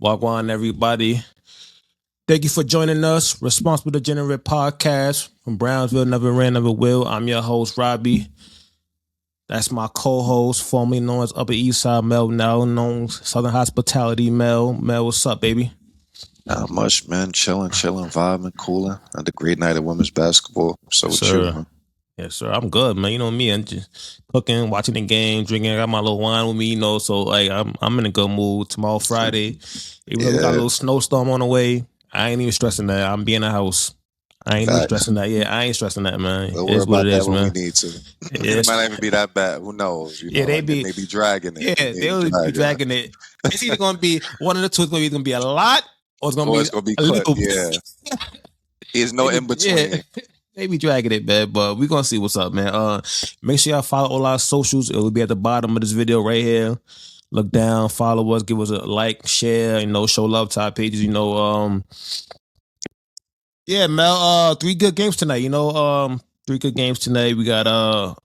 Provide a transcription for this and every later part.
Wagwan, everybody. Thank you for joining us. Responsible Degenerate podcast from Brownsville, never ran, never will. I'm your host, Robbie. That's my co-host, formerly known as Upper East Side Mel, now known as Southern Hospitality Mel. Mel, what's up, baby? Not much, man. Chilling, vibing, cooling. Had a great night of women's basketball. So Yes, with you, sir. man. Yes, sir. I'm good, man. You know me. I'm just cooking, watching the game, drinking. I got my little wine with me, so like I'm in a good mood. Tomorrow, Friday, even though we got a little snowstorm on the way, I ain't even stressing that. I'm being in the house. I ain't even stressing that. Yeah, I ain't stressing that, man. We'll it's what it is, man. We need to. It might not even be that bad. Who knows? They may be dragging it. Yeah, they'll be dragging it. It's either gonna be one of the two. It's gonna be a lot, or it's gonna be a little. Yeah, there's no in between. Yeah. They be dragging it, man, but we're gonna see what's up, man. Make sure y'all follow all our socials. It will be at the bottom of this video right here. Look down, follow us, give us a like, share, show love to our pages, Yeah, Mel, 3 good games tonight, 3 good games tonight. We got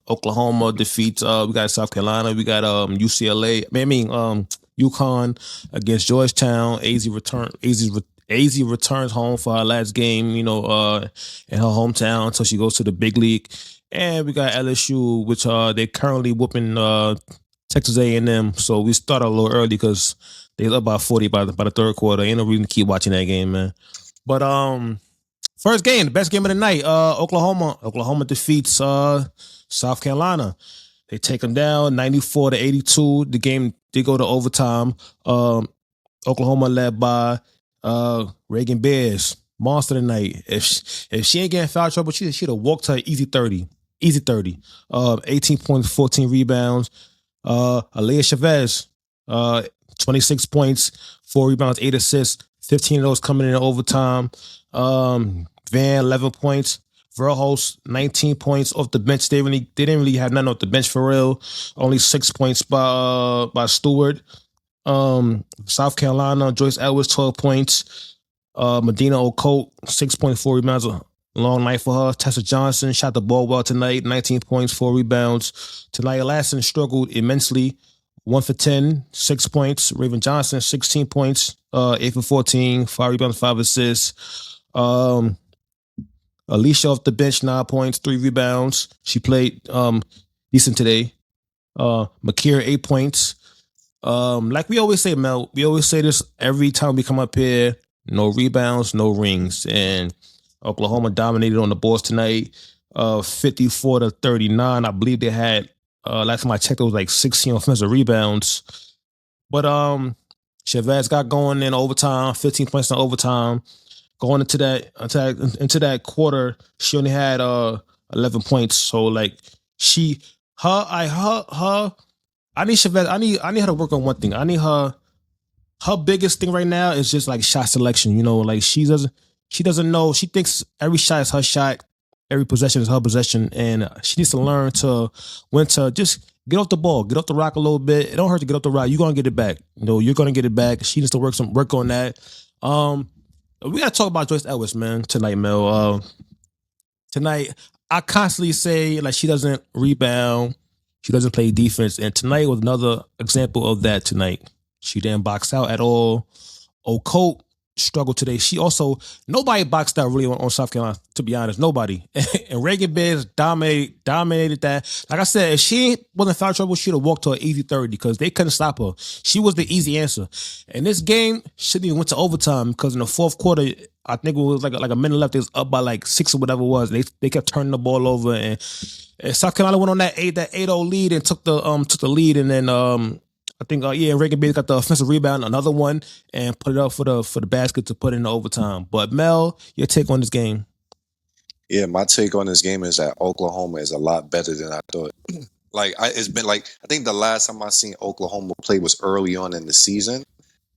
Oklahoma defeats we got South Carolina, we got UCLA, UConn against Georgetown. AZ returns home for her last game, in her hometown until she goes to the big league. And we got LSU, which they're currently whooping Texas A&M. So we started a little early because they up by 40 by the third quarter. Ain't no reason to keep watching that game, man. But first game, the best game of the night, Oklahoma defeats South Carolina. They take them down 94-82. The game did go to overtime. Oklahoma led by Reagan Bears, monster tonight. If she ain't getting foul trouble, she'd have walked her easy 30. 18 points, 14 rebounds. Aaliyah Chavez, 26 points, 4 rebounds, 8 assists. 15 of those coming in overtime. Van, 11 points. Verhulst, 19 points off the bench. They didn't really have none off the bench for real. Only 6 points by Stewart. South Carolina, Joyce Edwards, 12 points. Medina Ocote, 6.4 rebounds. A long night for her. Tessa Johnson shot the ball well tonight, 19 points, 4 rebounds. Tanaya Lasson struggled immensely. 1 for 10, 6 points. Raven Johnson, 16 points, 8 for 14, 5 rebounds, 5 assists. Alicia off the bench, 9 points, 3 rebounds. She played decent today. Makira, 8 points. Like we always say, Mel, we always say this every time we come up here, no rebounds, no rings. And Oklahoma dominated on the boards tonight, 54-39. I believe they had, last time I checked, it was like 16 offensive rebounds. But Chavez got going in overtime, 15 points in overtime. Going into that quarter, she only had 11 points. So like I need Chavez. I need her to work on one thing. I need her biggest thing right now is just like shot selection. Like she doesn't know. She thinks every shot is her shot, every possession is her possession, and she needs to learn when to just get off the ball, get off the rock a little bit. It don't hurt to get off the rock. You're gonna get it back. You're gonna get it back. She needs to work on that. We gotta talk about Joyce Edwards, man, tonight, Mel. Tonight, I constantly say like she doesn't rebound. She doesn't play defense. And tonight was another example of that tonight. She didn't box out at all. Ocote struggled today. Nobody boxed out really on South Carolina, to be honest. Nobody. And Reagan Bears dominated that. Like I said, if she wasn't foul trouble, she'd have walked to an easy 30 because they couldn't stop her. She was the easy answer. And this game shouldn't even went to overtime because in the fourth quarter, I think it was like a minute left. It was up by like 6 or whatever it was. They kept turning the ball over, and South Carolina went on that 8-0 lead and took the lead, and then I think Reagan Bates got the offensive rebound, another one, and put it up for the basket to put in the overtime. But Mel, your take on this game? Yeah, my take on this game is that Oklahoma is a lot better than I thought. It's been I think the last time I seen Oklahoma play was early on in the season,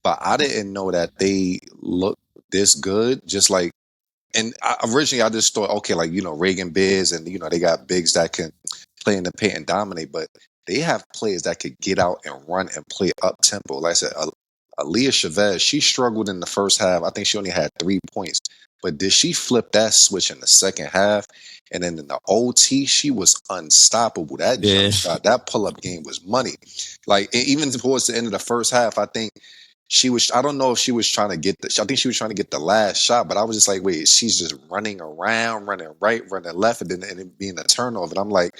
but I didn't know that they looked this good. Originally I just thought, okay, Reagan Biz and they got bigs that can play in the paint and dominate, but they have players that could get out and run and play up tempo. Like I said, Aaliyah Chavez, she struggled in the first half. I think she only had 3 points, But did she flip that switch in the second half? And then in the OT, she was unstoppable. That jump shot, that pull-up game was money. Like even towards the end of the first half, I think she was. I don't know if she was trying to get I think she was trying to get the last shot, but I was just like, wait, she's just running around, running right, running left, and then it being a turnover. And I'm like,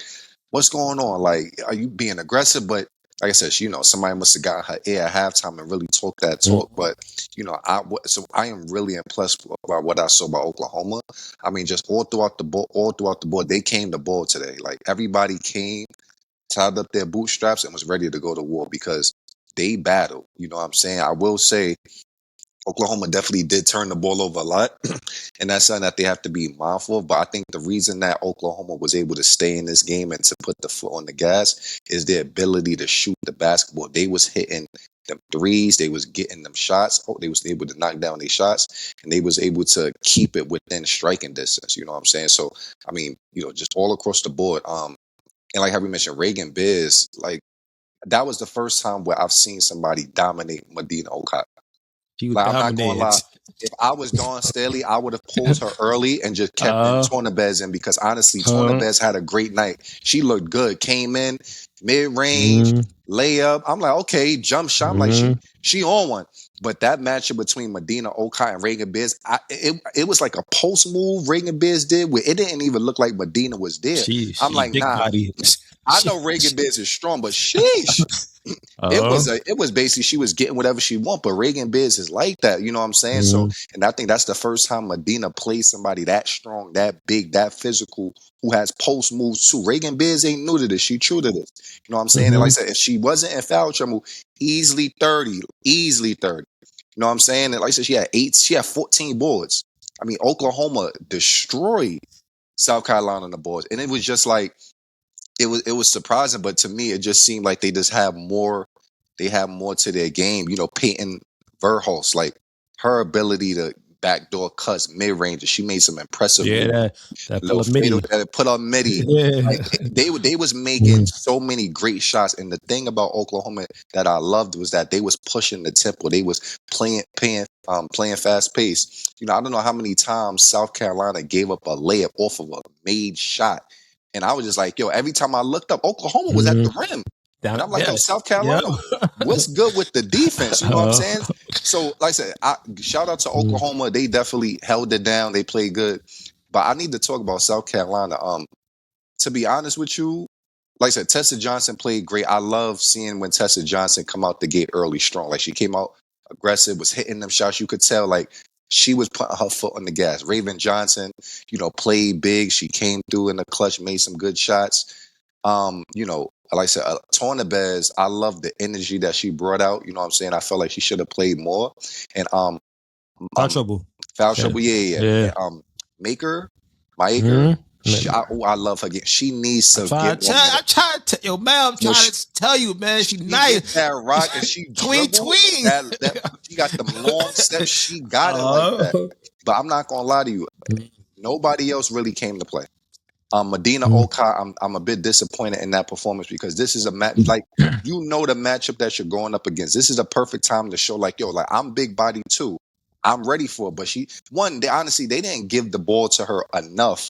what's going on? Like, are you being aggressive? But like I said, somebody must have got her ear at halftime and really talked that talk. But so I am really impressed by what I saw by Oklahoma. I mean, just all throughout the board, they came to ball today. Like everybody came, tied up their bootstraps, and was ready to go to war because they battled. You know what I'm saying? I will say Oklahoma definitely did turn the ball over a lot, and that's something that they have to be mindful of. But I think the reason that Oklahoma was able to stay in this game and to put the foot on the gas is their ability to shoot the basketball. They was hitting them threes, they was getting them shots, they was able to knock down their shots, and they was able to keep it within striking distance. You know what I'm saying? So, I mean, just all across the board. And like how we mentioned, Reagan Biz, like that was the first time where I've seen somebody dominate Medina Okada. She was Like, I'm not going to lie. dominated. If I was Dawn Staley, I would have pulled her early and just kept in Tornabez in because honestly, Tornabez had a great night. She looked good. Came in, mid-range, layup. I'm like, okay, jump shot. I'm like, she on one. But that matchup between Medina Okai and Reagan Biz, it was like a post move Reagan Biz did where it didn't even look like Medina was there. I'm like, big nah. body. I know Reagan Biz is strong, but sheesh. It was basically she was getting whatever she want, but Reagan Biz is like that, you know what I'm saying? So, and I think that's the first time Medina plays somebody that strong, that big, that physical, who has post moves too. Reagan Biz ain't new to this; she true to this. You know what I'm saying? And like I said, if she wasn't in foul trouble, easily 30. You know what I'm saying? And like I said, she had 14 boards. I mean, Oklahoma destroyed South Carolina on the boards, and it was just like. It was surprising, but to me, it just seemed like they just have more. They have more to their game. Peyton Verhulst, like her ability to backdoor cuts mid range. She made some impressive moves. That pull up midi. Put up midi. Like, they was making so many great shots. And the thing about Oklahoma that I loved was that they was pushing the tempo. They was playing fast pace. I don't know how many times South Carolina gave up a layup off of a made shot. And I was just like, yo, every time I looked up, Oklahoma was at the rim. And I'm like, yo, South Carolina, what's good with the defense? You know what I'm saying? So, like I said, shout out to Oklahoma. They definitely held it down. They played good. But I need to talk about South Carolina. To be honest with you, like I said, Tessa Johnson played great. I love seeing when Tessa Johnson come out the gate early strong. Like she came out aggressive, was hitting them shots. You could tell like she was putting her foot on the gas. Raven Johnson, played big. She came through in the clutch, made some good shots. Like I said, Tornabez, I love the energy that she brought out. You know what I'm saying? I felt like she should have played more. And foul trouble. Yeah. And, Maker. I love her. She needs to get one. I'm trying to tell you, man. She nice. That rock and she tween. She got the long steps. She got it like that. But I'm not gonna lie to you. Nobody else really came to play. Medina Okai, I'm a bit disappointed in that performance because this is a match like the matchup that you're going up against. This is a perfect time to show like I'm big body too. I'm ready for it. But they didn't give the ball to her enough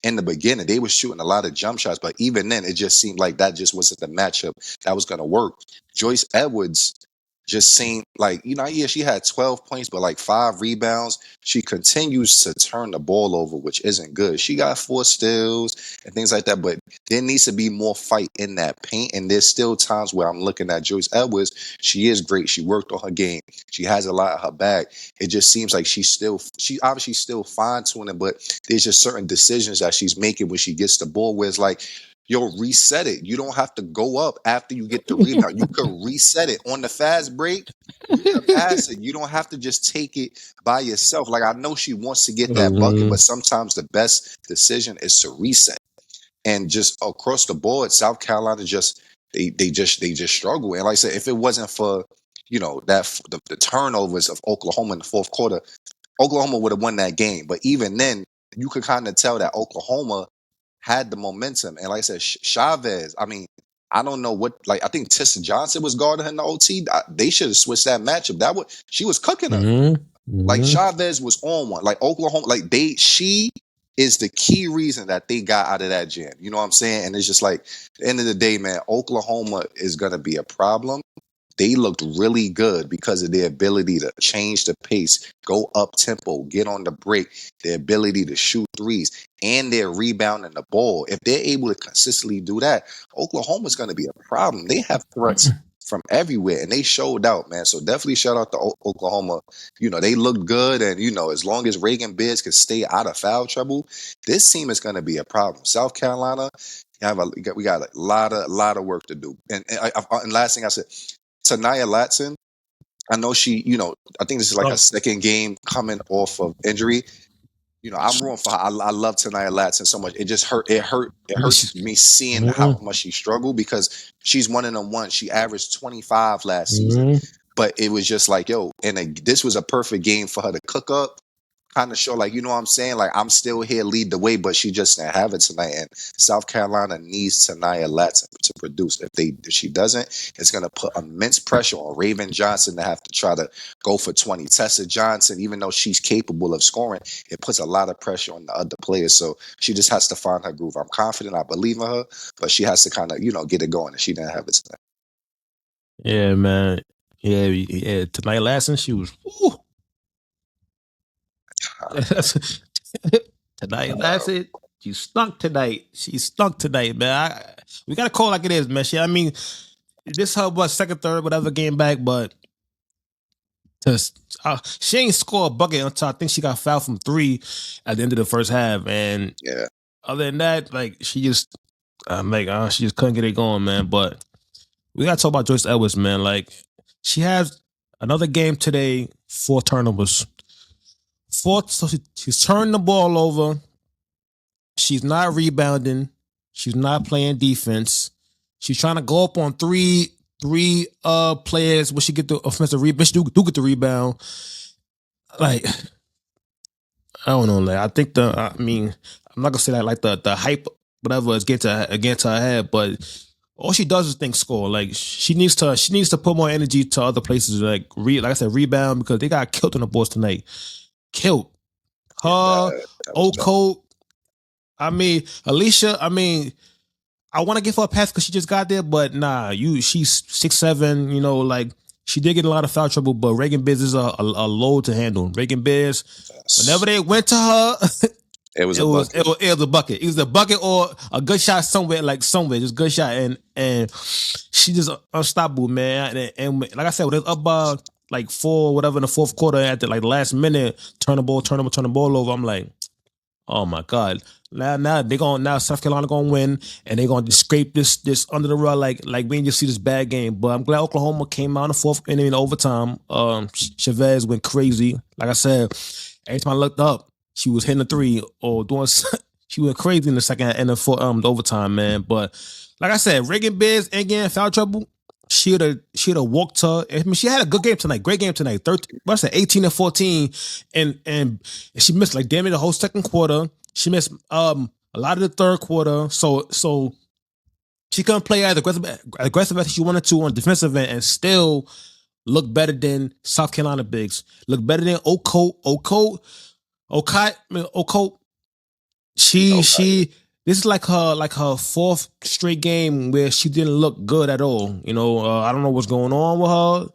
in the beginning. They were shooting a lot of jump shots, but even then it just seemed like that just wasn't the matchup that was gonna work. Joyce Edwards just seemed like, she had 12 points, but like 5 rebounds. She continues to turn the ball over, which isn't good. She got 4 steals and things like that, but there needs to be more fight in that paint. And there's still times where I'm looking at Joyce Edwards. She is great. She worked on her game. She has a lot of her bag. It just seems like she obviously still fine tuning, but there's just certain decisions that she's making when she gets the ball where it's like, reset it. You don't have to go up after you get the rebound. You could reset it on the fast break. You can pass it. You don't have to just take it by yourself. Like I know she wants to get that bucket, but sometimes the best decision is to reset. And just across the board, South Carolina they just struggle. And like I said, if it wasn't for the turnovers of Oklahoma in the fourth quarter, Oklahoma would have won that game. But even then, you could kind of tell that Oklahoma had the momentum. And like I said, Chavez, I mean, I don't know what, I think Tessa Johnson was guarding her in the OT. They should have switched that matchup. She was cooking her. Like Chavez was on one. Like Oklahoma, like she is the key reason that they got out of that jam. You know what I'm saying? And it's just like, at the end of the day, man, Oklahoma is gonna be a problem. They looked really good because of their ability to change the pace, go up tempo, get on the break, their ability to shoot threes, and their rebounding the ball. If they're able to consistently do that, Oklahoma's going to be a problem. They have threats from everywhere, and they showed out, man. So definitely shout out to Oklahoma. You know, they looked good, and, you know, as long as Reagan Bears can stay out of foul trouble, this team is going to be a problem. South Carolina, we got a lot of work to do. And last thing I said, Tanaya Latson, I know she, you know, I think this is like a second game coming off of injury. You know, I'm rooting for her. I love Tanaya Latson so much. It just hurt. It hurts me seeing how much she struggled because she's one in them one. She averaged 25 last season, but it was just like, yo, and this was a perfect game for her to cook up, kind of show, like, you know what I'm saying? Like, I'm still here, lead the way, but she just didn't have it tonight. And South Carolina needs Tanaya Latson to produce. If she doesn't, it's going to put immense pressure on Raven Johnson to have to try to go for 20. Tessa Johnson, even though she's capable of scoring, it puts a lot of pressure on the other players. So she just has to find her groove. I'm confident. I believe in her, but she has to kind of, you know, get it going. And she didn't have it tonight. Yeah, man. Yeah. Tonight, Latson, she was. Tonight, that's it. She stunk tonight. She stunk tonight, man. We gotta call it like it is, man. I mean, this her second, third, whatever game back, but she ain't score a bucket until I think she got fouled from 3 at the end of the first half, and yeah, other than that, like she just couldn't get it going, man. But we gotta talk about Joyce Edwards, man. Like she has another game today, 4 turnovers. So she's turning the ball over. She's not rebounding. She's not playing defense. She's trying to go up on three players when she get the offensive rebound. She do get the rebound. Like, I don't know. Like, I think I'm not gonna say that like the hype, whatever, is against her head, but all she does is think score. Like she needs to put more energy to other places. Like I said, rebound, because they got killed on the boards tonight. Killed. Her, Okoth. I mean, Alicia. I mean, I want to give her a pass because she just got there, but nah. She's 6'7". You know, like she did get in a lot of foul trouble, but Reagan Bears is a load to handle. Reagan Bears, whenever they went to her, it was a bucket. It was a bucket or a good shot somewhere, just good shot, and she just unstoppable, man. And like I said, when it's up by like 4, whatever, in the fourth quarter, at the like last minute, turn the ball over. I'm like, oh my God. Now South Carolina gonna win, and they're gonna scrape this under the rug like we didn't just see this bad game. But I'm glad Oklahoma came out in the fourth inning in overtime. Chavez went crazy. Like I said, every time I looked up, she was hitting a 3 or doing. She went crazy in the second and the overtime, man. But like I said, Reagan Bears again foul trouble. She'd have walked her. I mean, she had a good game tonight. Great game tonight. 18 and 14, and she missed like damn it the whole second quarter. She missed a lot of the third quarter. So she couldn't play as aggressive as she wanted to on the defensive end and still look better than South Carolina bigs. Look better than Okoth. She. This is like her fourth straight game where she didn't look good at all. You know, I don't know what's going on with her.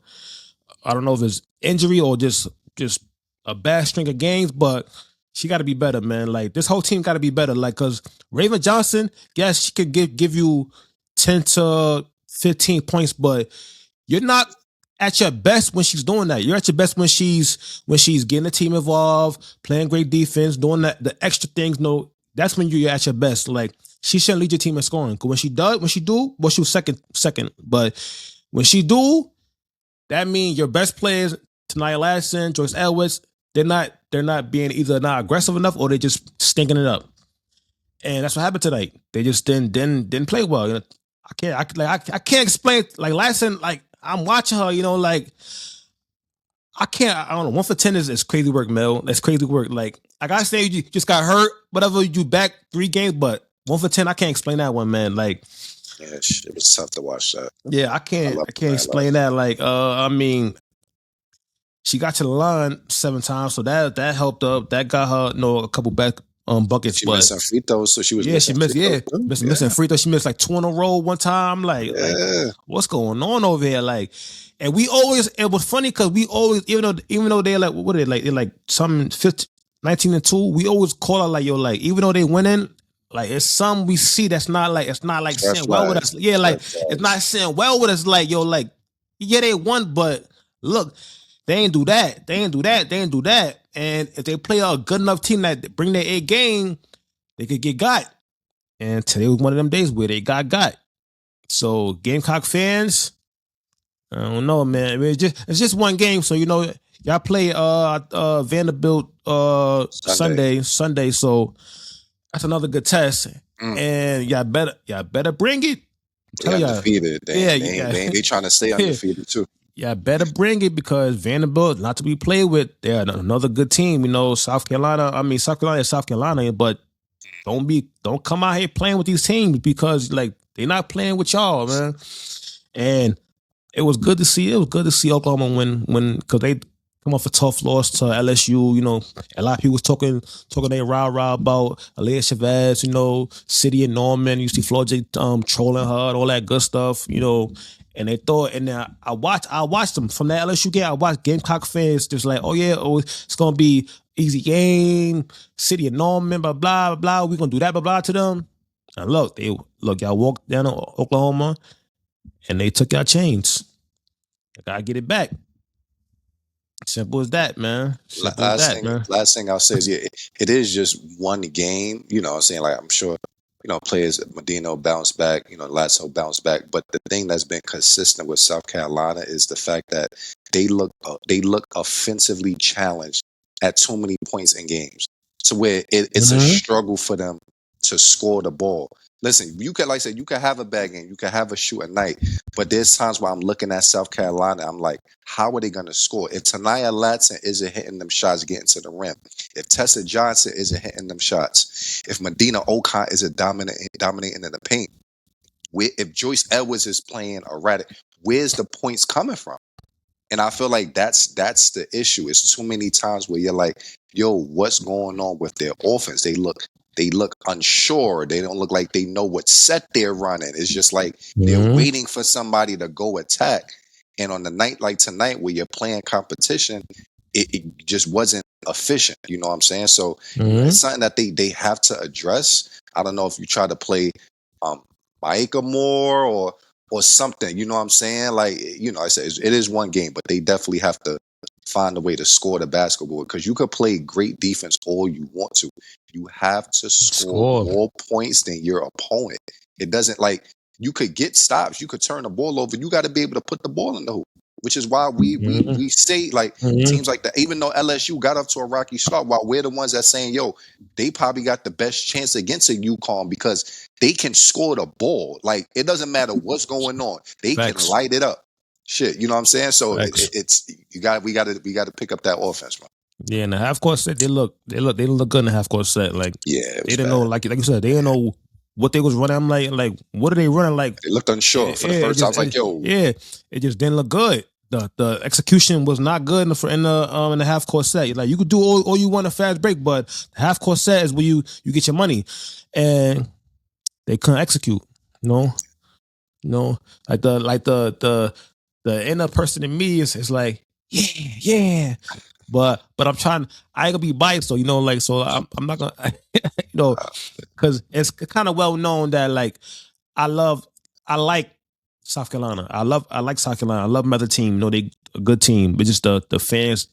I don't know if it's injury or just a bad string of games, but she got to be better, man. Like this whole team got to be better. Like, cause Raven Johnson, yes, she could give you 10 to 15 points, but you're not at your best when she's doing that. You're at your best when she's getting the team involved, playing great defense, doing the extra things. No. That's when you're at your best. Like she shouldn't lead your team in scoring. Cause when she do, well, she was second. But when she do, that means your best players, Tanaya Latson, Joyce Edwards, they're not being either not aggressive enough or they're just stinking it up. And that's what happened tonight. They just didn't play well. You know, I can't explain. Like Latson, like I'm watching her. You know, like I don't know. 1 for 10 is crazy work, Mel. That's crazy work. Like I gotta say, you just got hurt, whatever. You back 3 games, but 1 for 10, I can't explain that one, man. Like, yeah, it was tough to watch that. Yeah, I can't explain that. Like, I mean, She got to the line 7 times, so that helped up. That got her, a couple back buckets. She but missing free throws, so she was she missing missed. free throws. Missing free throws. She missed like 2 in a row one time. Like what's going on over here? Like, and we always, it was funny because we always, even though they're like, what are they like? They're like some 19-2. We always call her like, yo, like, even though they winning, like, it's some we see it's not like saying well with us. Yeah, like it's not saying well with us. Like, yo, like, yeah, they won, but look, they ain't do that. They ain't do that. And if they play a good enough team that bring their A game, they could get got. And today was one of them days where they got. So Gamecock fans, I don't know, man. It's just one game. So y'all play Vanderbilt Sunday. So that's another good test. And y'all better bring it. They undefeated. They trying to stay undefeated too. Yeah, better bring it because Vanderbilt, not to be played with. They're another good team. South Carolina is South Carolina, but don't come out here playing with these teams because like they're not playing with y'all, man. And it was good to see. It was good to see Oklahoma win because they come off a tough loss to LSU. A lot of people was talking they rah about Alea Chavez, City and Norman. You see Florida trolling her and all that good stuff, And they thought, and I watched them from that LSU game. I watched Gamecock fans just like, it's gonna be easy game, City and Norman, blah blah blah. We're gonna do that, blah blah to them. And look, y'all walked down to Oklahoma, and they took y'all chains. I gotta get it back. Simple as that, man. Last thing I'll say is, it is just one game. I'm saying, like, I'm sure, players, Medina bounce back, Lasso bounce back. But the thing that's been consistent with South Carolina is the fact that they look offensively challenged at too many points in games, to where it's a struggle for them to score the ball. Listen, you could, like I said, you could have a bad game, you could have a shoot at night, but there's times where I'm looking at South Carolina, I'm like, how are they going to score? If Tanaya Latson isn't hitting them shots, getting to the rim, if Tessa Johnson isn't hitting them shots, if Medina Ocon isn't dominating in the paint, if Joyce Edwards is playing erratic, where's the points coming from? And I feel like that's the issue. It's too many times where you're like, yo, what's going on with their offense? They look unsure. They don't look like they know what set they're running. It's just like they're waiting for somebody to go attack. And on the night like tonight where you're playing competition, it just wasn't efficient. You know what I'm saying? So it's something that they have to address. I don't know if you try to play Maika more or something. You know what I'm saying? Like, I said, it is one game, but they definitely have to find a way to score the basketball, because you could play great defense all you want to. You have to score more points than your opponent. It doesn't, like, you could get stops, you could turn the ball over, you got to be able to put the ball in the hoop, which is why we say, like, teams like that, even though LSU got up to a rocky start, while we're the ones that saying, yo, they probably got the best chance against a UConn because they can score the ball. Like, it doesn't matter what's going on, they can light it up. Shit, you know what I'm saying? So we got to pick up that offense, man. Yeah, in the half court set, they look good in the half court set. Like, yeah, they didn't know, like you said, they didn't know what they was running. I'm like, what are they running? Like, they looked unsure for the first time. I was like, yo, it just didn't look good. The execution was not good in the half court set. Like, you could do all you want a fast break, but the half court set is where you get your money, and they couldn't execute. Like the inner person in me is like, yeah. But I'm trying. I ain't gonna be biased, so so I'm not gonna, because it's kind of well known that, like, I like South Carolina. I like South Carolina. I love my other team. They a good team, but just the fans,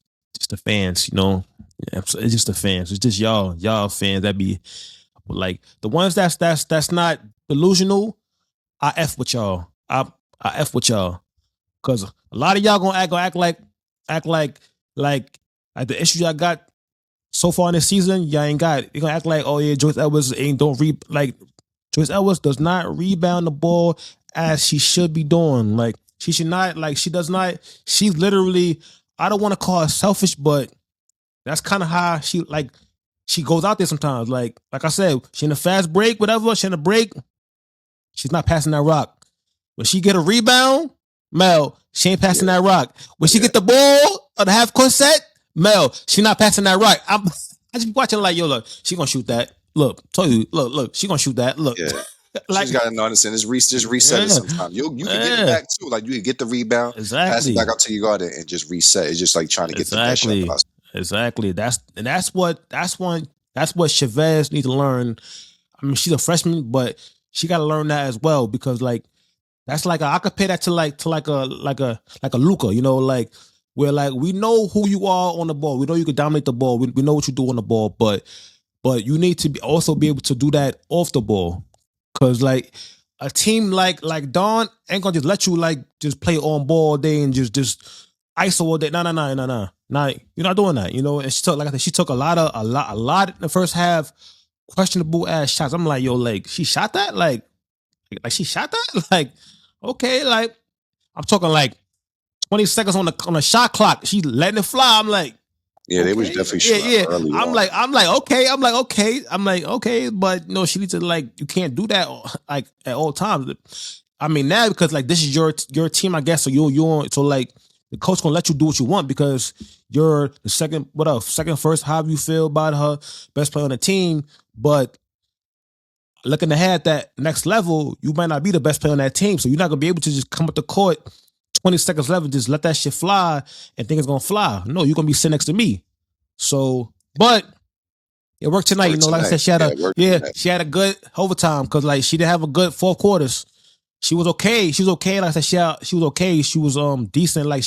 Yeah, it's just the fans. It's just y'all fans that be like the ones that's not delusional. I F with y'all. I F with y'all, because a lot of y'all gonna act like the issues y'all got so far in this season, y'all ain't got it. You're gonna act like, oh yeah, Joyce Edwards Joyce Edwards does not rebound the ball as she should be doing. Like, she should not, like, she does not, she's literally, I don't want to call her selfish, but that's kind of how she goes out there sometimes. Like I said, she in a fast break, whatever, she in a break, she's not passing that rock. When she get a rebound, Mel, she ain't passing that rock. When she get the ball, the half court set, Mel, she not passing that right. I just be watching like, yo, look, she gonna shoot that. Look, told you, look, she gonna shoot that. Look, Yeah. like, She's got to understand. Just reset it sometime. You can get it back too. Like you can get the rebound, pass it back out to your guard and just reset. It's just like trying to get the best shot possible. Exactly. That's what Chavez needs to learn. I mean, she's a freshman, but she got to learn that as well because like that's like I could pay that to like a Luka, you know, like where like we know who you are on the ball. We know you can dominate the ball. We know what you do on the ball, but you need to also be able to do that off the ball. Cause like a team like Dawn ain't gonna just let you like just play on ball all day and just ISO all day. No. You're not doing that, you know. And she took, like I said, she took a lot in the first half, questionable ass shots. I'm like, yo, like she shot that, like she shot that, like okay, like I'm talking like 20 seconds on the shot clock. She's letting it fly. I'm like. Yeah, they was definitely shooting early I'm like, okay, but no, she needs to like, you can't do that like at all times. I mean, now because like this is your team, I guess. So so like the coach gonna let you do what you want because you're the second first. However you feel about her, best player on the team, but looking ahead at that next level, you might not be the best player on that team, so you're not gonna be able to just come up the court 20 seconds left and just let that shit fly and think it's gonna fly. No, you're gonna be sitting next to me. So, but it worked tonight. You know, like I said, she had a good overtime because like she didn't have a good fourth quarters. She was okay. Like I said, she was okay. She was decent. Like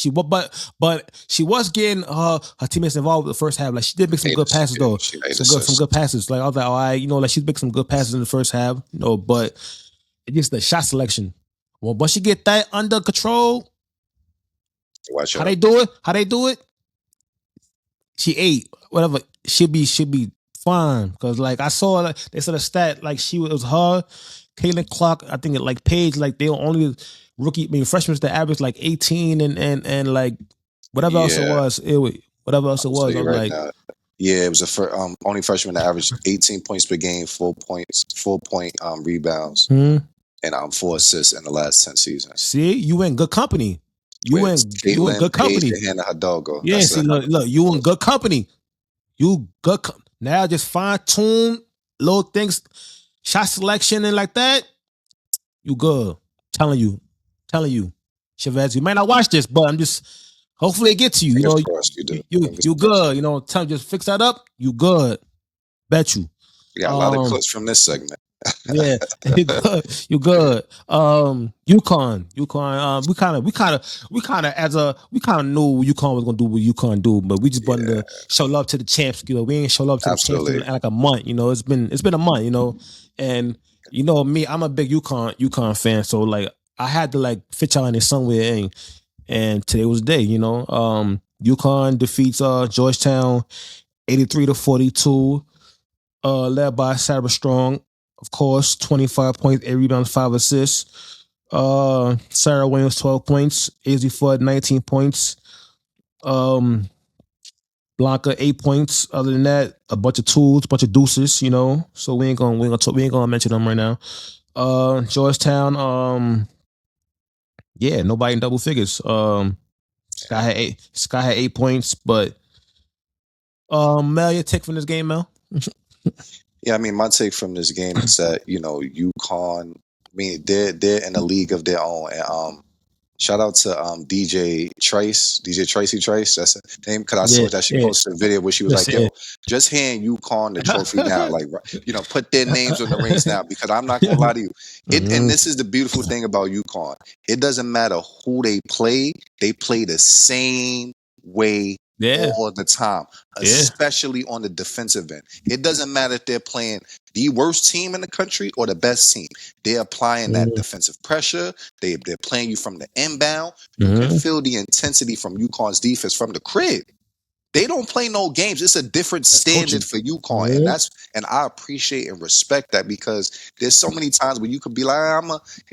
but she was getting her teammates involved with the first half. Like she did make some good passes though. Some good passes. Like I was like, all right, you know, like she's making some good passes in the first half. You know, but it's just the shot selection. Well, once she get that under control. Watch how they do it? She ate whatever. Should be fine because like I saw like, they said a stat like it was her, Caitlin Clark. I think it like Paige like they were only freshmen that averaged like 18 and like whatever else it was. Whatever else it was. I'm like. Now. Yeah, it was only freshman that averaged 18 points per game, 4 point rebounds, and 4 assists in the last 10 seasons. See, you in good company. You in good company. Hannah Hidalgo. Yeah, see, look, you in good company. You good. Now just fine tune little things, shot selection and like that. You good. Telling you, Chavez. You might not watch this, but I'm just. Hopefully it gets you. You know, you good. You know, just fix that up. You good. Bet you. We got a lot of clips from this segment. Yeah, you good. UConn. We kind of knew UConn was gonna do what UConn do, but we just wanted to show love to the champs. You know, we ain't show love to the champs in like a month. You know, it's been a month. You know, and you know me, I'm a big UConn fan, so like I had to like fit y'all in there somewhere, and today was the day. You know, UConn defeats Georgetown 83-42, led by Sarah Strong. Of course, 25 points, 8 rebounds, 5 assists. Sarah Williams, 12 points. Izzy Fudd, 19 points. Blanca, 8 points. Other than that, a bunch of tools, a bunch of deuces, you know. So we ain't gonna mention them right now. Georgetown, nobody in double figures. Sky had 8 points, but Mel, your take from this game, Mel? Yeah, I mean, my take from this game is that, you know, UConn, I mean, they're in a league of their own. And shout out to DJ Tracy Trace, that's her name, because I saw that she posted a video where she was like, yo, just hand UConn the trophy now. Like, you know, put their names on the rings now, because I'm not going to lie to you. And this is the beautiful thing about UConn. It doesn't matter who they play the same way all the time, especially on the defensive end. It doesn't matter if they're playing the worst team in the country or the best team. They're applying that defensive pressure. They're playing you from the inbound. You can feel the intensity from UConn's defense from the crib. They don't play no games. It's a different standard for UConn, and I appreciate and respect that, because there's so many times where you could be like,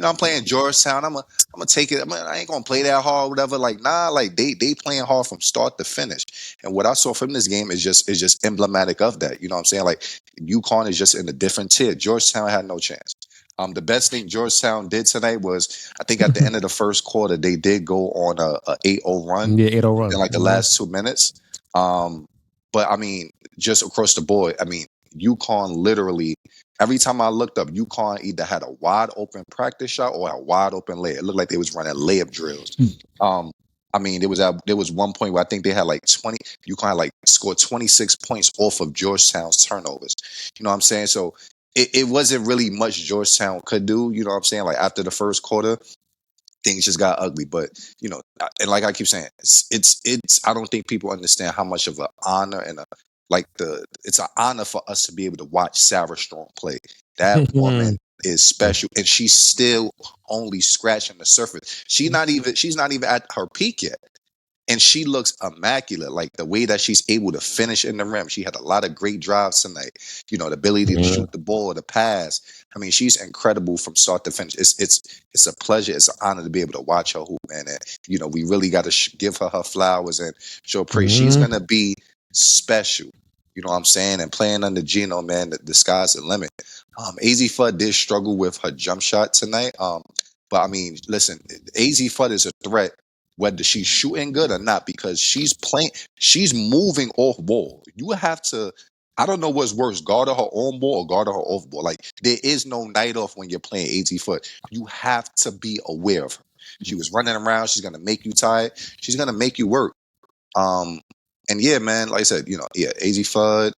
I'm playing Georgetown. I'm gonna take it. I ain't gonna play that hard, or whatever. Like, nah, like they playing hard from start to finish. And what I saw from this game is just emblematic of that. You know what I'm saying? Like, UConn is just in a different tier. Georgetown had no chance. The best thing Georgetown did tonight was, I think at the end of the first quarter, they did go on a 8-0 run Yeah, 8-0 run. in like the last 2 minutes. But I mean, just across the board, I mean, UConn literally, every time I looked up, UConn either had a wide open practice shot or a wide open layup. It looked like they was running layup drills. I mean, there was one point where I think they had like 20. UConn had like scored 26 points off of Georgetown's turnovers. You know what I'm saying? So it wasn't really much Georgetown could do. You know what I'm saying? Like after the first quarter, things just got ugly. But and like I keep saying, it's. I don't think people understand how much of an honor and it's an honor for us to be able to watch Sarah Strong play. That woman is special, and she's still only scratching the surface. She's not even at her peak yet. And she looks immaculate, like the way that she's able to finish in the rim. She had a lot of great drives tonight. The ability to shoot the ball, the pass. I mean, she's incredible from start to finish. It's a pleasure. It's an honor to be able to watch her hoop, man. And we really got to give her flowers and show praise. She's gonna be special. You know what I'm saying? And playing under Gino, man, the sky's the limit. AZ Fudd did struggle with her jump shot tonight. But I mean, listen, AZ Fudd is a threat whether she's shooting good or not, because she's moving off ball. You have to, I don't know what's worse, guard her on ball or guard her off ball. Like, there is no night off when you're playing AZ Fudd. You have to be aware of her. She was running around. She's going to make you tired. She's going to make you work. And yeah, man, like I said, AZ Fudd,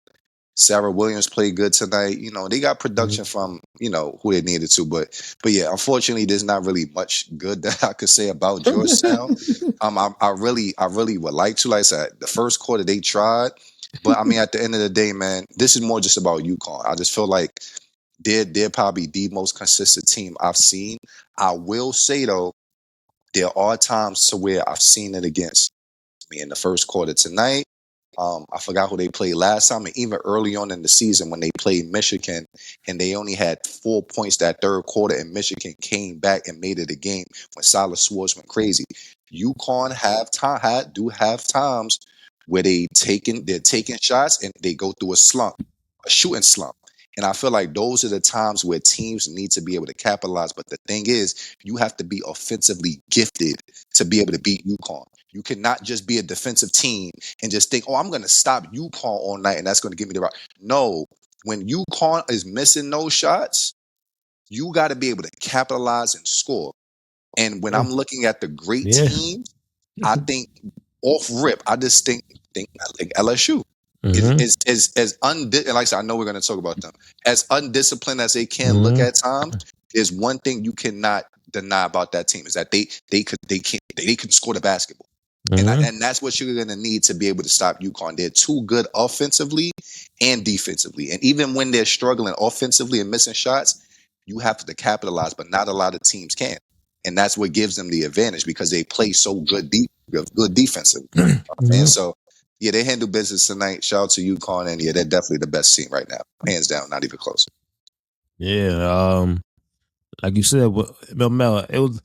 Sarah Williams played good tonight. They got production from, who they needed to. But yeah, unfortunately, there's not really much good that I could say about Georgetown. I really would like to. Like I said, the first quarter they tried. But I mean, at the end of the day, man, this is more just about UConn. I just feel like they're probably the most consistent team I've seen. I will say, though, there are times to where I've seen it against me in the first quarter tonight. I forgot who they played last time, and even early on in the season when they played Michigan and they only had 4 points that third quarter, and Michigan came back and made it a game when Silas Swartz went crazy. UConn do have times where they're taking shots and they go through a shooting slump. And I feel like those are the times where teams need to be able to capitalize. But the thing is, you have to be offensively gifted to be able to beat UConn. You cannot just be a defensive team and just think, I'm going to stop UConn all night and that's going to give me the right. No, when UConn is missing those shots, you got to be able to capitalize and score. And when I'm looking at the great teams, I think off rip, I just think like LSU. Is as and like I said, I know we're going to talk about them, as undisciplined as they can look at times. There's one thing you cannot deny about that team, is that they can score the basketball, and that's what you're going to need to be able to stop UConn. They're too good offensively and defensively, and even when they're struggling offensively and missing shots, you have to capitalize. But not a lot of teams can, and that's what gives them the advantage, because they play so good defensively. And so. Yeah, they handle business tonight. Shout out to UConn, and yeah, they're definitely the best team right now, hands down, not even close. Yeah, like you said, Mel, it was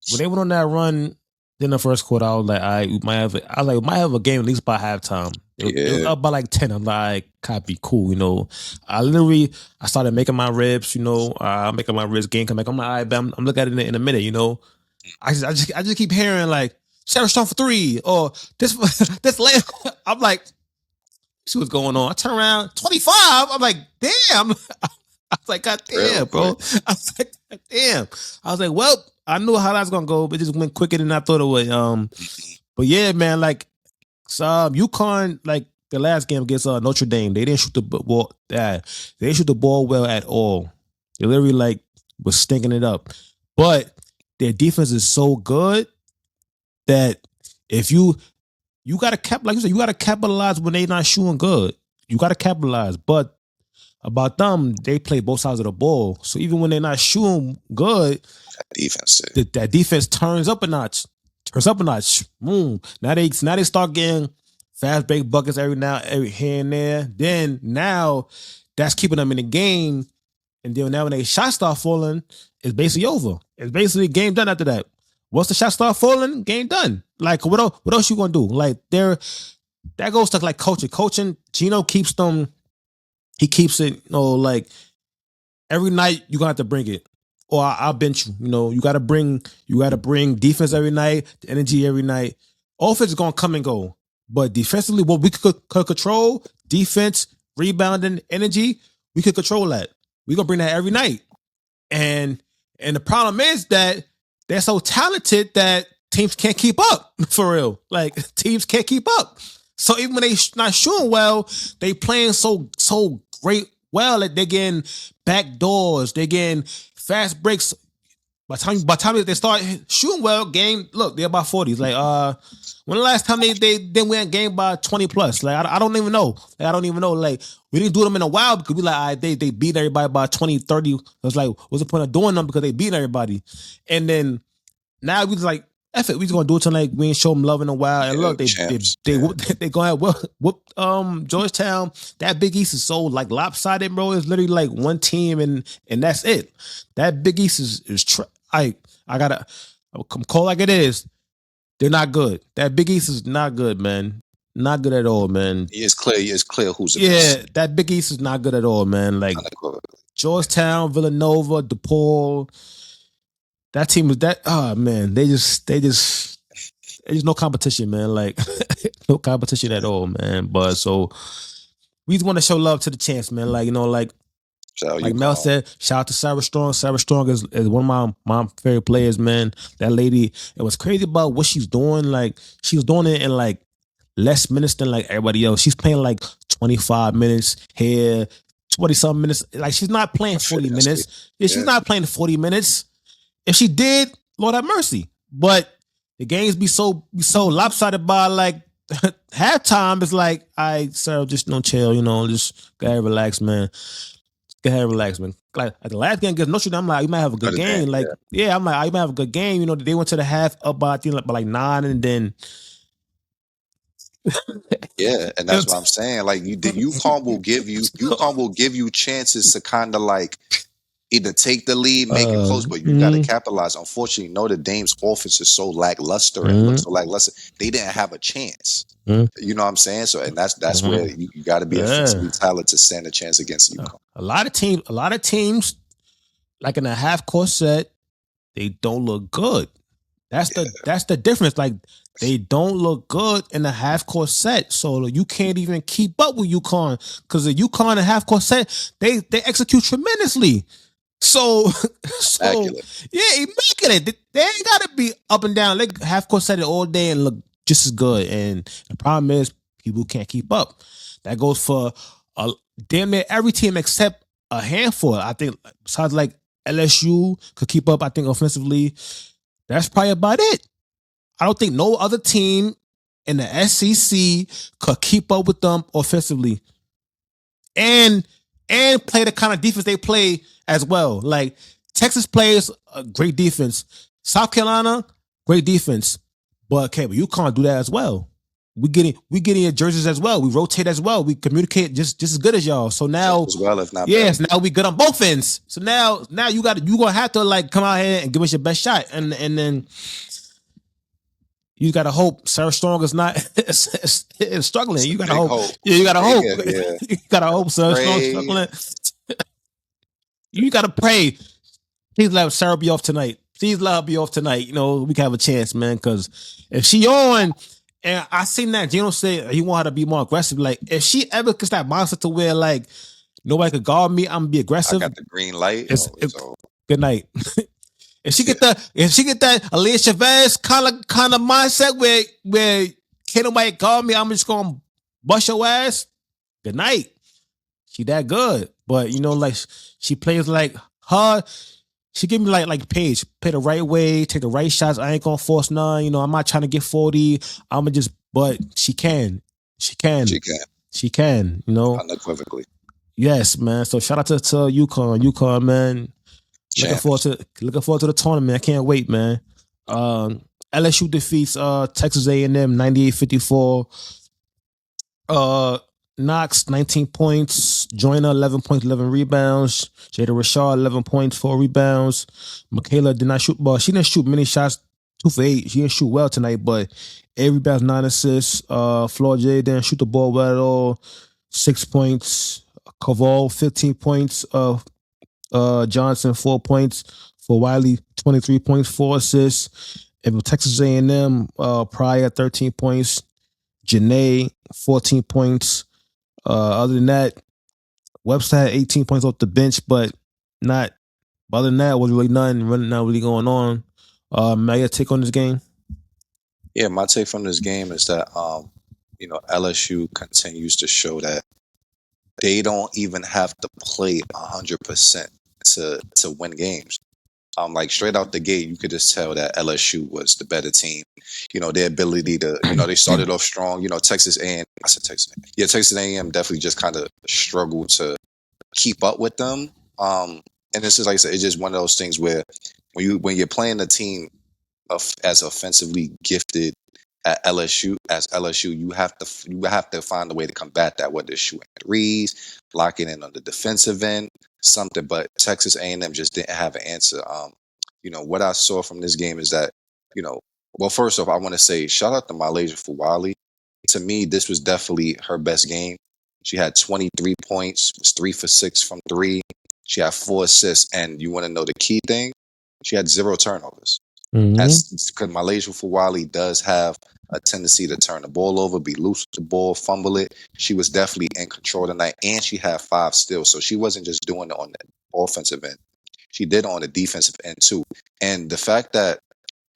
when they went on that run in the first quarter. I was like, we might have a game at least by halftime. It was up by like 10. I'm like, can't be cool, I started making my ribs, making my ribs game. I'm like, I'm looking at it in a minute, I just keep hearing like, Sarah Strong for 3, or this layup. I'm like, see what's going on. I turn around, 25. I'm like, damn. I was like, God damn, bro. I was like, God damn. I was like, well, I knew how that's gonna go, but it just went quicker than I thought it would. But yeah, man, like, UConn, like the last game against Notre Dame, they didn't shoot the ball. They didn't shoot the ball well at all. They literally like was stinking it up. But their defense is so good that if you gotta you gotta capitalize when they not shooting good. You gotta capitalize. But about them, they play both sides of the ball. So even when they're not shooting good, that defense turns up a notch. Now they start getting fast break buckets every here and there. Then now that's keeping them in the game. And then now when they shots start falling, it's basically over. It's basically game done after that. Once the shot start falling, game done. Like, what else you gonna do? Like, that goes to like coaching. Coaching, Gino keeps them. He keeps it, like every night you're gonna have to bring it, or I'll bench you. You know, you gotta bring defense every night, the energy every night. Offense is gonna come and go, but defensively, what we could control, defense, rebounding, energy, we could control that. We gonna bring that every night, and the problem is that they're so talented that teams can't keep up. For real, like teams can't keep up. So even when they not shooting well, they playing so great well that they're getting back doors, they're getting fast breaks. By the time they start shooting well, game, look, they're about 40s. Like, when the last time they went game by 20 plus? Like, I don't even know. Like, I don't even know. Like, we didn't do them in a while because we like, they beat everybody by 20, 30. It was like, what's the point of doing them because they beat everybody? And then now we just like, F it, we just gonna do it tonight. We ain't show them love in a while. And look, they gonna whoop Georgetown. That Big East is so like lopsided, bro. It's literally like one team and that's it. That Big East is I gotta come call like it is. They're not good. That Big East is not good, man. Not good at all, man. It's clear who's the best. That Big East is not good at all, man. Like Georgetown, Villanova, DePaul. That team was that. Oh man, they just no competition, man. Like no competition at all, man. But so we just want to show love to the chance, man. Like like Mel said, shout out to Sarah Strong. Sarah Strong is one of my favorite players, man. That lady. It was crazy about what she's doing. Like she was doing it in like less minutes than like everybody else. She's playing like 25 minutes here, 20-something minutes. Like she's not playing 40 minutes. Yeah, she's not playing 40 minutes. If she did, Lord have mercy. But the games be so lopsided by like halftime. It's like, Sarah, just don't chill, just go ahead, relax, man. Go ahead, relax, man. Like the last game against Notre Dame, I'm like, you might have a good game. Like, I'm like, you might have a good game. They went to the half up by I think by like 9, and then and that's what I'm saying. Like UConn will give you chances to kind of like either take the lead, make it close, but you got to capitalize. Unfortunately, Notre Dame's offense is so lackluster and looks so lackluster. They didn't have a chance. You know what I'm saying? So, and that's where you got to be offensively talented to stand a chance against UConn. A lot of teams, like in a half court set, they don't look good. That's the difference. Like they don't look good in a half court set, so you can't even keep up with UConn because the UConn in a half court set they execute tremendously. So immaculate. They ain't gotta be up and down. They half court set it all day and look just as good. And the problem is people can't keep up. That goes for damn near every team except a handful. I think besides like LSU could keep up. I think offensively, that's probably about it. I don't think no other team in the SEC could keep up with them offensively, and play the kind of defense they play as well. Like Texas plays a great defense. South Carolina, great defense. But UConn do that as well. We getting your jerseys as well. We rotate as well. We communicate just as good as y'all. So now, as well, if not better. Now we good on both ends. So now you gonna have to like come out here and give us your best shot, and then you gotta hope Sarah Strong is not is struggling. You gotta hope. Yeah, you gotta hope. Yeah. You gotta hope Sarah Strong struggling. You gotta pray. Please let Sarah be off tonight. Please let her be off tonight. We can have a chance, man. Because if she on, and I seen that Gino say he want her to be more aggressive. Like if she ever gets that monster to where like nobody could guard me, I'm gonna be aggressive. I got the green light. Good night. If she get that Aaliyah Chavez kind of mindset where can't nobody guard me, I'm just gonna bust your ass. Good night. She that good, but like she plays like her. She give me like Paige, play the right way, take the right shots. I ain't gonna force none. I'm not trying to get 40. But she can. She can. Unequivocally. Yes, man. So shout out to UConn, man. Looking forward to the tournament. I can't wait, man. LSU defeats Texas A&M 98-54. Knox 19 points, Joyner 11 points, 11 rebounds, Jada Rashad 11 points, 4 rebounds. Michaela did not shoot ball. She didn't shoot many shots, 2 for 8. She didn't shoot well tonight, but 8 rebounds, 9 assists. Flor J didn't shoot the ball well at all, 6 points. Koval 15 points. Johnson 4 points. For Wiley, 23 points, 4 assists. And for Texas A&M, Pryor 13 points. Janae 14 points. Other than that, Webster had 18 points off the bench, but not. Other than that, was really nothing. Not really going on. May I take on this game? Yeah, my take from this game is that LSU continues to show that they don't even have to play 100% to win games. Like straight out the gate, you could just tell that LSU was the better team. Their ability to, they started off strong. Texas A&M, I said Texas A&M. Yeah, Texas A&M definitely just kind of struggled to keep up with them. And this is, like I said, it's just one of those things where when you're playing a team as offensively gifted as LSU, you have to find a way to combat that, whether it's shooting threes, locking in on the defensive end, something. But Texas A&M just didn't have an answer. What I saw from this game is that, well, first off, I want to say shout out to Malaysia Fuwali. To me, this was definitely her best game. She had 23 points, was 3 for 6 from 3. She had 4 assists, and you want to know the key thing? She had 0 turnovers. That's because Malaysia Fuwali does have a tendency to turn the ball over, be loose with the ball, fumble it. She was definitely in control tonight, and she had 5 steals. So she wasn't just doing it on the offensive end. She did it on the defensive end too. And the fact that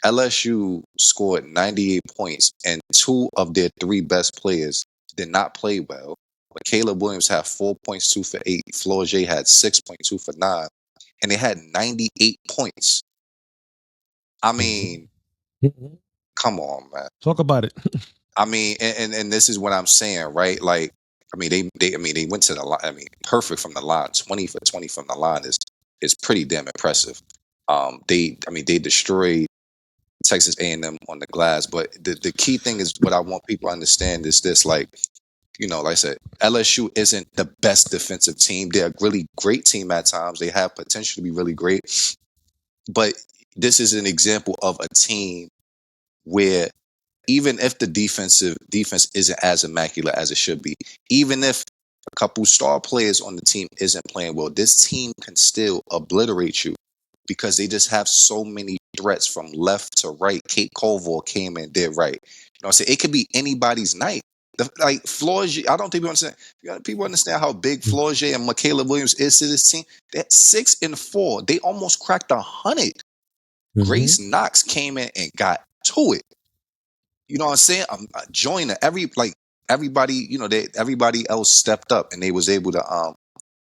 LSU scored 98 points and 2 of their 3 best players did not play well. Caleb Williams had 4 points, 2 for 8. Florget had 6.2 for 9. And they had 98 points. I mean, come on, man. Talk about it. I mean, and this is what I'm saying, right? Like, they went to the line. I mean, perfect from the line. 20 for 20 from the line is pretty damn impressive. They destroyed Texas A&M on the glass. But the key thing is what I want people to understand is this, like I said, LSU isn't the best defensive team. They're a really great team at times. They have potential to be really great. But this is an example of a team where even if the defense isn't as immaculate as it should be, even if a couple star players on the team isn't playing well, this team can still obliterate you because they just have so many threats from left to right. Kate Colville came in, did right. I'm saying? It could be anybody's night. Like Florget, I don't think people understand how big Florget and Michaela Williams is to this team. They're 6 and 4. They almost cracked 100. Grace Knox came in and got to it. You know what I'm saying? I'm joining everybody. Everybody else stepped up and they was able to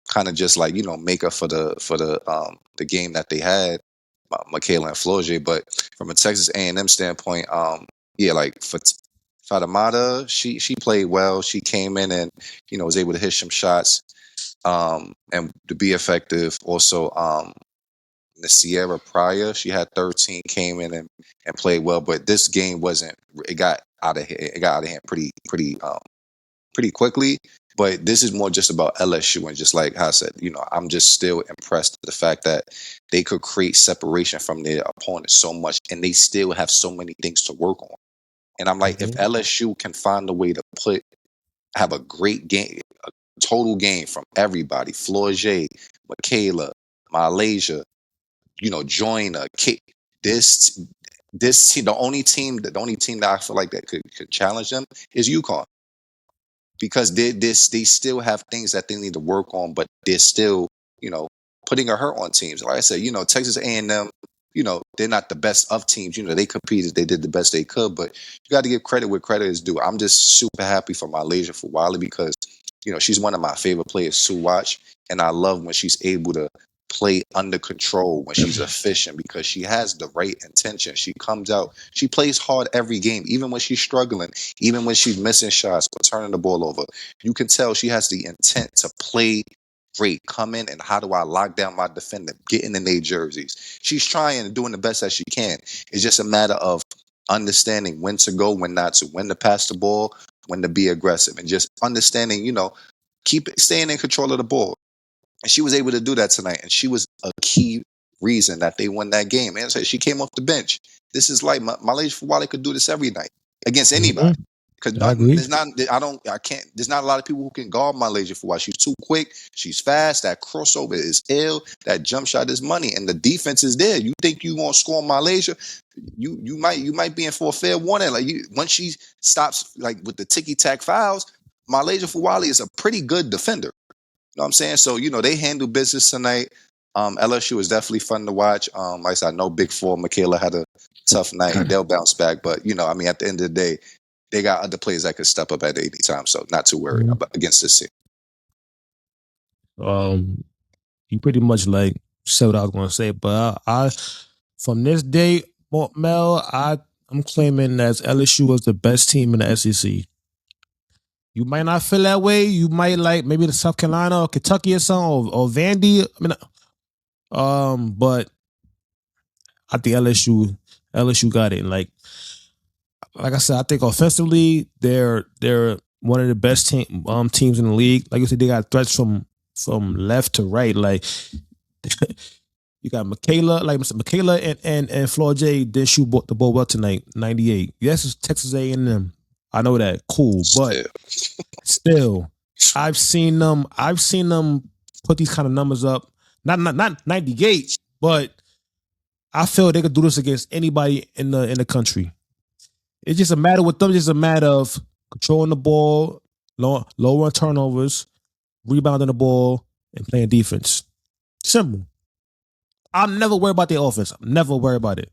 kind of just like make up for the game that they had, Michaela and Florget. But from a Texas A&M standpoint, like for Fatimata, she played well. She came in and was able to hit some shots and to be effective. Also, the Sierra Pryor, she had 13, came in and played well. But this game wasn't. It got out of hand. It got out of hand pretty quickly. But this is more just about LSU, and just like I said, I'm just still impressed with the fact that they could create separation from their opponents so much, and they still have so many things to work on. And I'm like, if LSU can find a way to have a great game, a total game from everybody, Florget, Michaela, Malaysia, Joyner, Kate, this team, the only team that I feel like that could challenge them is UConn. Because they still have things that they need to work on, but they're still, putting a hurt on teams. Like I said, Texas A&M, they're not the best of teams. They competed, they did the best they could, but you got to give credit where credit is due. I'm just super happy for Malaysia Fuwali because, she's one of my favorite players to watch, and I love when she's able to play under control, when she's efficient, because she has the right intention. She comes out, she plays hard every game, even when she's struggling, even when she's missing shots or turning the ball over. You can tell she has the intent to play great. Come in and how do I lock down my defender, getting in their jerseys. She's trying and doing the best that she can. It's just a matter of understanding when to go, when not to, when to pass the ball, when to be aggressive, and just understanding, staying in control of the ball. And she was able to do that tonight. And she was a key reason that they won that game. And so she came off the bench. This is like Malaysia Fuwali could do this every night against anybody. Because I agree. there's not a lot of people who can guard Malaysia for why she's too quick. She's fast. That crossover is ill. That jump shot is money, and the defense is there. You think you gonna score Malaysia? You might be in for a fair warning. Like once she stops like with the ticky tack fouls, Malaysia Fawali is a pretty good defender. You know what I'm saying? So they handle business tonight. LSU was definitely fun to watch. Like I said, I know Big Four, Michaela had a tough night. They'll bounce back, but I mean, at the end of the day, they got other players that could step up at any time, so not too worried about against this team. You pretty much like said what I was going to say, but I from this day, Mel, I'm claiming that LSU was the best team in the SEC. You might not feel that way. You might like maybe the South Carolina or Kentucky or something or Vandy. I mean, but I think LSU got it. And like I said, I think offensively they're one of the best teams in the league. Like you said, they got threats from left to right. Like you got Michaela, and Flor J did shoot the ball well tonight, 98. Yes, it's Texas A&M. I know that. Cool. But still, I've seen them put these kind of numbers up. Not 98, but I feel they could do this against anybody in the country. It's just a matter with them, just a matter of controlling the ball, lowering turnovers, rebounding the ball, and playing defense. Simple. I'm never worried about their offense. I'm never worried about it.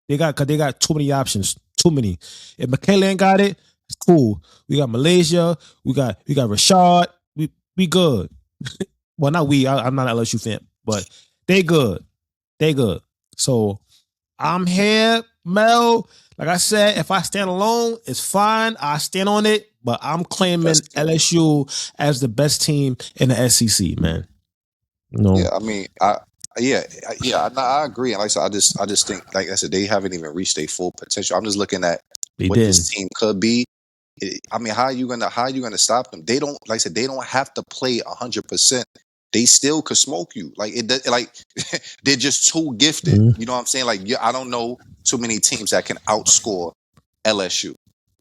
They got too many options. Too many. If Michaela ain't got it, it's cool. We got Malaysia. We got Rashad. We good. Well, not we. I'm not an LSU fan, but they good. They good. So I'm here, Mel. Like I said, if I stand alone, it's fine. I stand on it, but I'm claiming LSU as the best team in the SEC, man. Yeah, I mean, I agree. And like I said, I just think, like I said, they haven't even reached their full potential. I'm just looking at this team could be. I mean, how are you gonna stop them? They don't, like I said, they don't have to play 100%. They still could smoke you. Like they're just too gifted. Mm-hmm. You know what I'm saying? Like I don't know too many teams that can outscore LSU.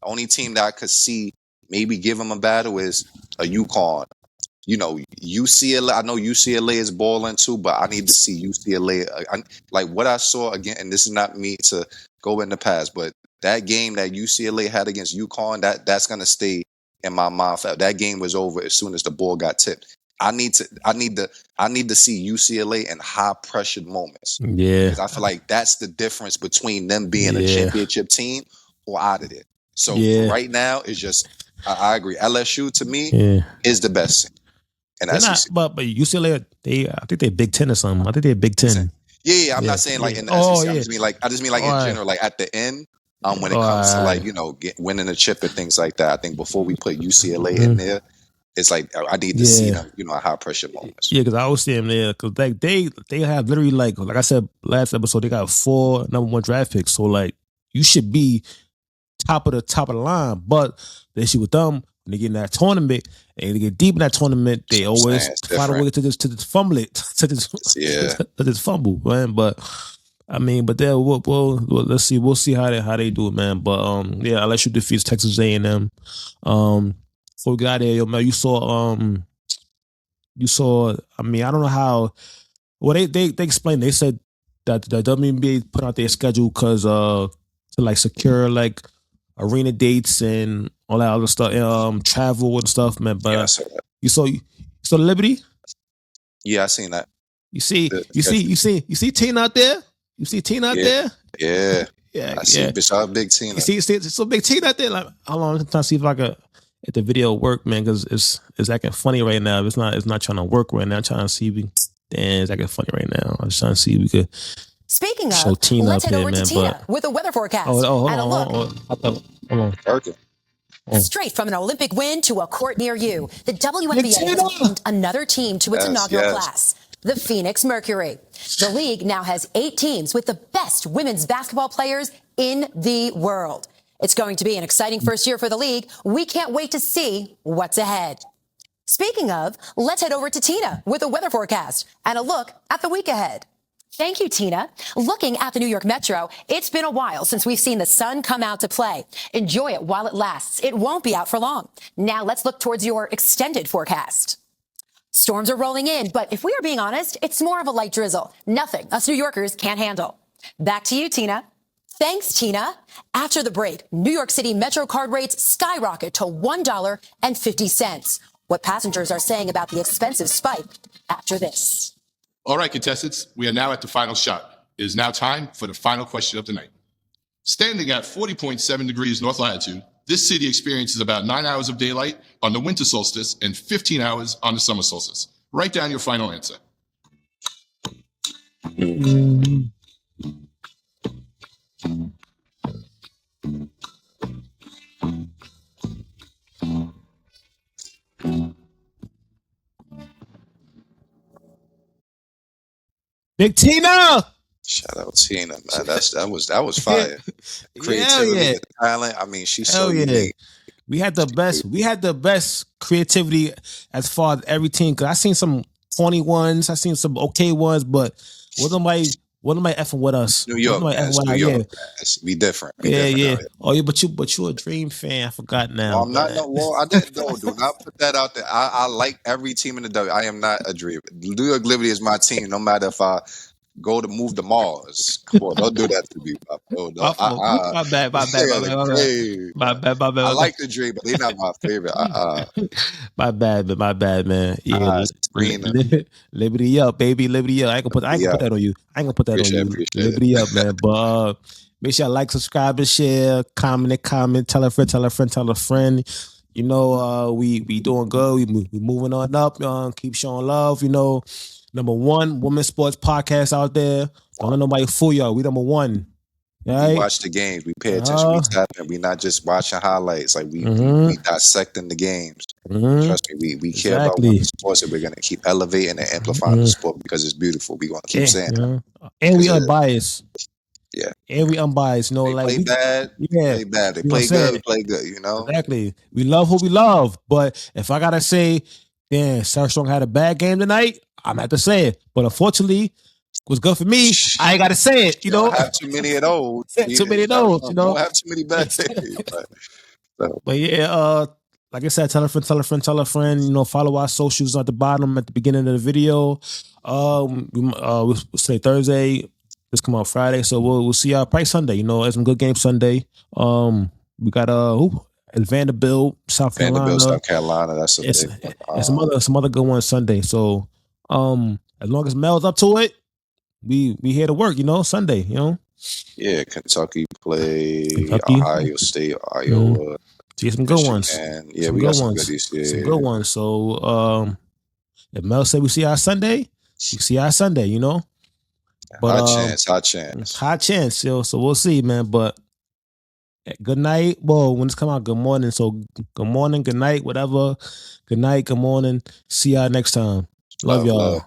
The only team that I could see maybe give them a battle is a UConn. UCLA. I know UCLA is balling too, but I need to see UCLA. Like what I saw again, and this is not me to go in the past, but that game that UCLA had against UConn, that's gonna stay in my mind. That game was over as soon as the ball got tipped. I need to see UCLA in high pressured moments. Yeah, because I feel like that's the difference between them being a championship team or out of it. So for right now, it's just I agree. LSU to me is the best team. And that's but UCLA, I think they're Big Ten or something. I think they're Big Ten. Yeah, I'm not saying like in the SEC. I just mean like in general, like at the end, when it comes to like winning a chip and things like that. I think before we put UCLA in there, it's like I need to see them, at high pressure moments. Yeah, because I always see them there because like they have literally like I said last episode, they got 4 number 1 draft picks. So like you should be top of the line, but the issue with them. When they get in that tournament and they get deep in that tournament, they always find a way to just fumble it, to just fumble, man. But I mean, but then let's see, we'll see how they do it, man. But LSU defeats Texas A&M. Before we got there, man, you saw. I mean, I don't know how. Well, they explained. They said that the WNBA put out their schedule because to like secure like arena dates and all that other stuff, travel and stuff, man. But you saw Liberty? Yeah, I seen that. You see Tina out there? You see Tina out there? Yeah. I see big Tina. You see, it's so big Tina out there. Like, how long? I'm trying to see if I could get the video work, man, because it's acting funny right now. It's not trying to work right now. I'm trying to see if it's acting funny right now. I'm just trying to see if we could. Speaking of, let's head over to Tina with a weather forecast. Hold on. Okay. Straight from an Olympic win to a court near you, the WNBA has welcomed another team to its inaugural class, the Phoenix Mercury. The league now has 8 teams with the best women's basketball players in the world. It's going to be an exciting first year for the league. We can't wait to see what's ahead. Speaking of, let's head over to Tina with a weather forecast and a look at the week ahead. Thank you, Tina. Looking at the New York Metro, it's been a while since we've seen the sun come out to play. Enjoy it while it lasts. It won't be out for long. Now let's look towards your extended forecast. Storms are rolling in, but if we are being honest, it's more of a light drizzle. Nothing us New Yorkers can't handle. Back to you, Tina. Thanks, Tina. After the break, New York City Metro card rates skyrocket to $1.50. What passengers are saying about the expensive spike after this. All right, contestants, we are now at the final shot. It is now time for the final question of the night. Standing at 40.7 degrees north latitude, this city experiences about 9 hours of daylight on the winter solstice and 15 hours on the summer solstice. Write down your final answer. Big Tina! Shout out Tina, man. That was fire. Creativity, and talent. I mean, she's so unique. We had the best creativity as far as every team. Cause I seen some corny ones, I seen some okay ones, but wasn't nobody effing with us. New York, New York. We different. Yeah. Oh yeah, but you a Dream fan. I forgot now. Well, I'm not. No, well, I didn't know. Do not put that out there. I like every team in the W. I am not a Dream. New York Liberty is my team. No matter if I go to move to Mars. Come on, don't do that to me. My bad. I like the Dream, but they're not my favorite. My bad, man. Yeah, Liberty up, baby. Liberty up. I ain't gonna put that on you. Liberty up, man. But make sure you like, subscribe, and share. Comment. Tell a friend. You know, we doing good. We moving on up. Keep showing love. You know. Number one women's sports podcast out there. Don't let nobody fool y'all. We number one. Right? We watch the games. We pay attention. We tap in. We not just watching highlights. Like we dissecting the games. Trust me, we care about women's sports, and we're gonna keep elevating and amplifying the sport because it's beautiful. We're gonna keep saying that. And we unbiased. Yeah. And we unbiased. You know, they like play bad. Yeah. Play bad. They play good. We play good. You know. Exactly. We love who we love. But if I gotta say, yeah, Sarah Strong had a bad game tonight, I'm gonna have to say it. But unfortunately, it was good for me. I ain't gotta say it. You know, don't have too many of those. Too many of those. You know, don't have too many bad days. But yeah, like I said, tell a friend. You know, follow our socials at the bottom at the beginning of the video. We'll say Thursday. This come out Friday, so we'll see y'all probably Sunday. You know, it's some good games Sunday. We got Vanderbilt, South Carolina. That's some other good ones Sunday. So as long as Mel's up to it, we here to work. You know, Sunday. You know. Yeah, Kentucky play Ohio State, Iowa. See some good ones. Yeah, some we got some goodies. Yeah, some good ones. So if Mel said we see our Sunday, we see our Sunday. You know. But, high chance. Yo. So we'll see, man. But good night. Well, when it's come out, good morning. So good morning, good night, whatever. Good night, good morning. See y'all next time. Love y'all.